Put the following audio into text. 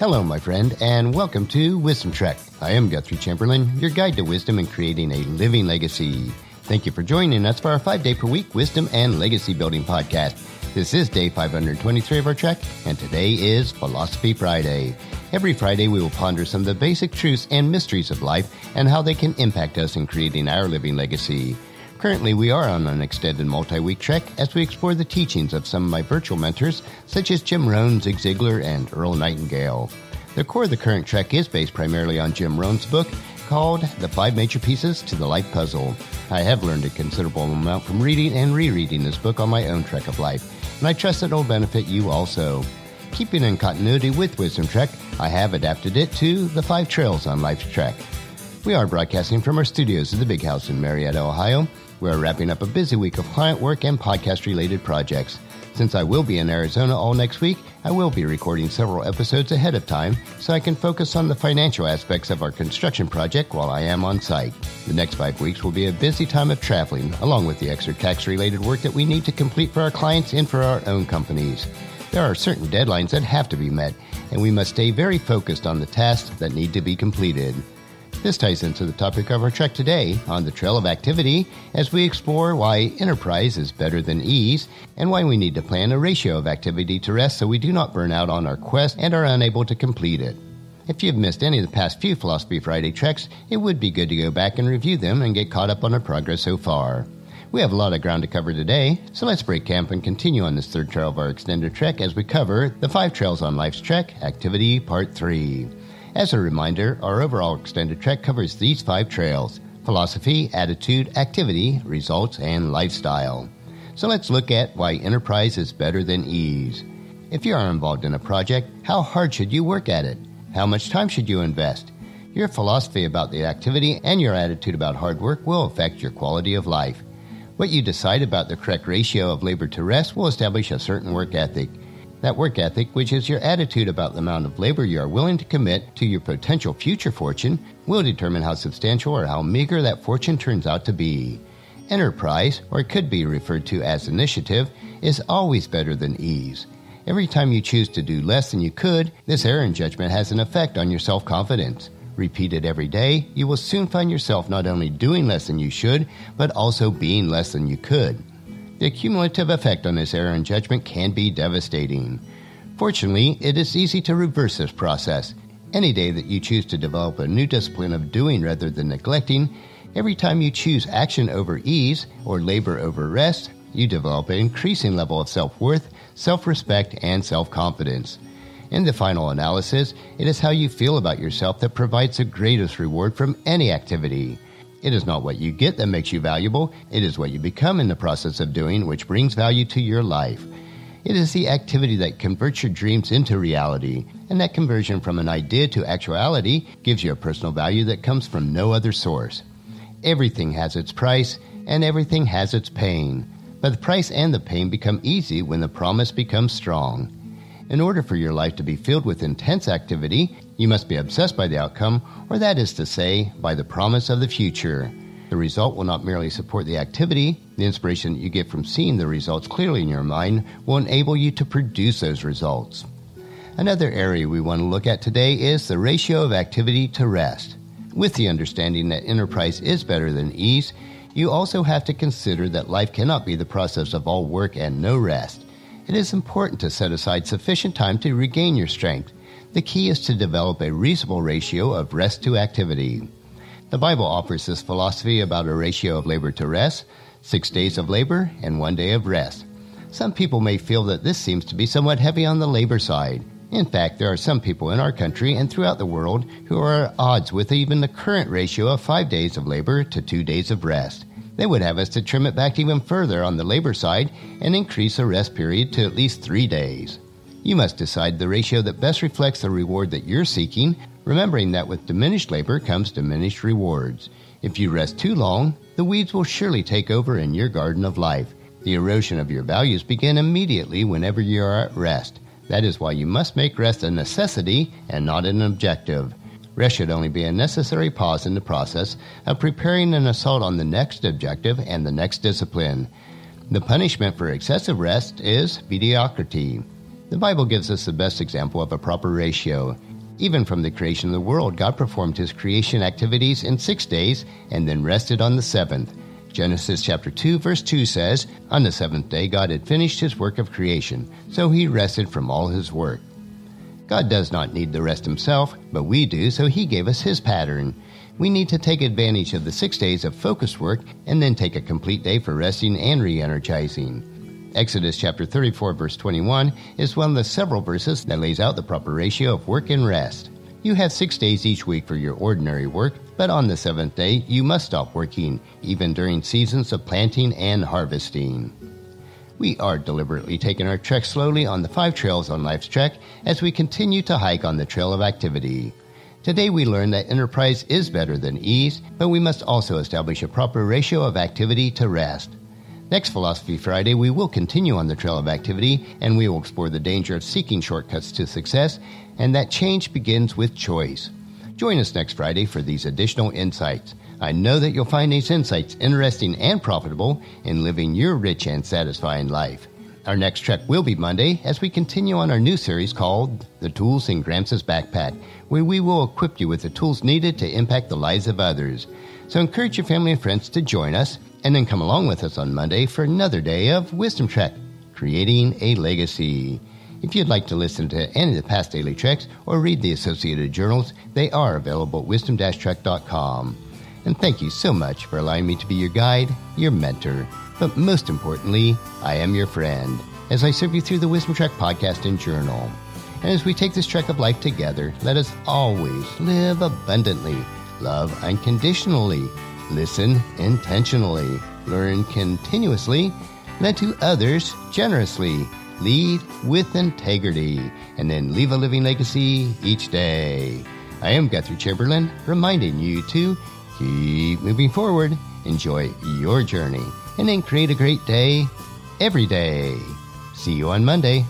Hello, my friend, and welcome to Wisdom Trek. I am Guthrie Chamberlain, your guide to wisdom and creating a living legacy. Thank you for joining us for our 5-day-per-week Wisdom and Legacy Building podcast. This is day 523 of our trek, and today is Philosophy Friday. Every Friday, we will ponder some of the basic truths and mysteries of life and how they can impact us in creating our living legacy. Currently, we are on an extended multi-week trek as we explore the teachings of some of my virtual mentors, such as Jim Rohn, Zig Ziglar, and Earl Nightingale. The core of the current trek is based primarily on Jim Rohn's book called The 5 Major Pieces to the Life Puzzle. I have learned a considerable amount from reading and rereading this book on my own trek of life, and I trust that it will benefit you also. Keeping in continuity with Wisdom Trek, I have adapted it to the 5 Trails on Life's Trek. We are broadcasting from our studios at the Big House in Marietta, Ohio. We are wrapping up a busy week of client work and podcast-related projects. Since I will be in Arizona all next week, I will be recording several episodes ahead of time so I can focus on the financial aspects of our construction project while I am on site. The next 5 weeks will be a busy time of traveling, along with the extra tax-related work that we need to complete for our clients and for our own companies. There are certain deadlines that have to be met, and we must stay very focused on the tasks that need to be completed. This ties into the topic of our trek today, On the Trail of Activity, as we explore why enterprise is better than ease and why we need to plan a ratio of activity to rest so we do not burn out on our quest and are unable to complete it. If you've missed any of the past few Philosophy Friday treks, it would be good to go back and review them and get caught up on our progress so far. We have a lot of ground to cover today, so let's break camp and continue on this third trail of our extended trek as we cover the 5 Trails on Life's Trek, Activity Part 3. As a reminder, our overall extended trek covers these 5 trails: philosophy, attitude, activity, results, and lifestyle. So let's look at why enterprise is better than ease. If you are involved in a project, how hard should you work at it? How much time should you invest? Your philosophy about the activity and your attitude about hard work will affect your quality of life. What you decide about the correct ratio of labor to rest will establish a certain work ethic. That work ethic, which is your attitude about the amount of labor you are willing to commit to your potential future fortune, will determine how substantial or how meager that fortune turns out to be. Enterprise, or it could be referred to as initiative, is always better than ease. Every time you choose to do less than you could, this error in judgment has an effect on your self-confidence. Repeated every day, you will soon find yourself not only doing less than you should, but also being less than you could. The cumulative effect on this error in judgment can be devastating. Fortunately, it is easy to reverse this process. Any day that you choose to develop a new discipline of doing rather than neglecting, every time you choose action over ease or labor over rest, you develop an increasing level of self-worth, self-respect, and self-confidence. In the final analysis, it is how you feel about yourself that provides the greatest reward from any activity. It is not what you get that makes you valuable. It is what you become in the process of doing which brings value to your life. It is the activity that converts your dreams into reality, and that conversion from an idea to actuality gives you a personal value that comes from no other source. Everything has its price, and everything has its pain. But the price and the pain become easy when the promise becomes strong. In order for your life to be filled with intense activity, you must be obsessed by the outcome, or that is to say, by the promise of the future. The result will not merely support the activity. The inspiration that you get from seeing the results clearly in your mind will enable you to produce those results. Another area we want to look at today is the ratio of activity to rest. With the understanding that enterprise is better than ease, you also have to consider that life cannot be the process of all work and no rest. It is important to set aside sufficient time to regain your strength. The key is to develop a reasonable ratio of rest to activity. The Bible offers this philosophy about a ratio of labor to rest, 6 days of labor and 1 day of rest. Some people may feel that this seems to be somewhat heavy on the labor side. In fact, there are some people in our country and throughout the world who are at odds with even the current ratio of 5 days of labor to 2 days of rest. They would have us to trim it back even further on the labor side and increase the rest period to at least 3 days. You must decide the ratio that best reflects the reward that you're seeking, remembering that with diminished labor comes diminished rewards. If you rest too long, the weeds will surely take over in your garden of life. The erosion of your values begin immediately whenever you are at rest. That is why you must make rest a necessity and not an objective. Rest should only be a necessary pause in the process of preparing an assault on the next objective and the next discipline. The punishment for excessive rest is mediocrity. The Bible gives us the best example of a proper ratio. Even from the creation of the world, God performed his creation activities in 6 days and then rested on the seventh. Genesis chapter 2, verse 2 says, "On the seventh day God had finished his work of creation, so he rested from all his work." God does not need the rest himself, but we do, so he gave us his pattern. We need to take advantage of the 6 days of focused work and then take a complete day for resting and re-energizing. Exodus chapter 34, verse 21 is one of the several verses that lays out the proper ratio of work and rest. You have 6 days each week for your ordinary work, but on the seventh day you must stop working, even during seasons of planting and harvesting. We are deliberately taking our trek slowly on the 5 trails on Life's Trek as we continue to hike on the trail of activity. Today we learned that enterprise is better than ease, but we must also establish a proper ratio of activity to rest. Next Philosophy Friday, we will continue on the trail of activity, and we will explore the danger of seeking shortcuts to success, and that change begins with choice. Join us next Friday for these additional insights. I know that you'll find these insights interesting and profitable in living your rich and satisfying life. Our next trek will be Monday as we continue on our new series called The Tools in Gramps' Backpack, where we will equip you with the tools needed to impact the lives of others. So encourage your family and friends to join us, and then come along with us on Monday for another day of Wisdom Trek, Creating a Legacy. If you'd like to listen to any of the past daily treks or read the associated journals, they are available at wisdom-trek.com. And thank you so much for allowing me to be your guide, your mentor, but most importantly, I am your friend, as I serve you through the Wisdom Trek podcast and journal. And as we take this trek of life together, let us always live abundantly, love unconditionally, listen intentionally, learn continuously, lend to others generously, lead with integrity, and then leave a living legacy each day. I am Guthrie Chamberlain, reminding you to keep moving forward, enjoy your journey, and then create a great day every day. See you on Monday.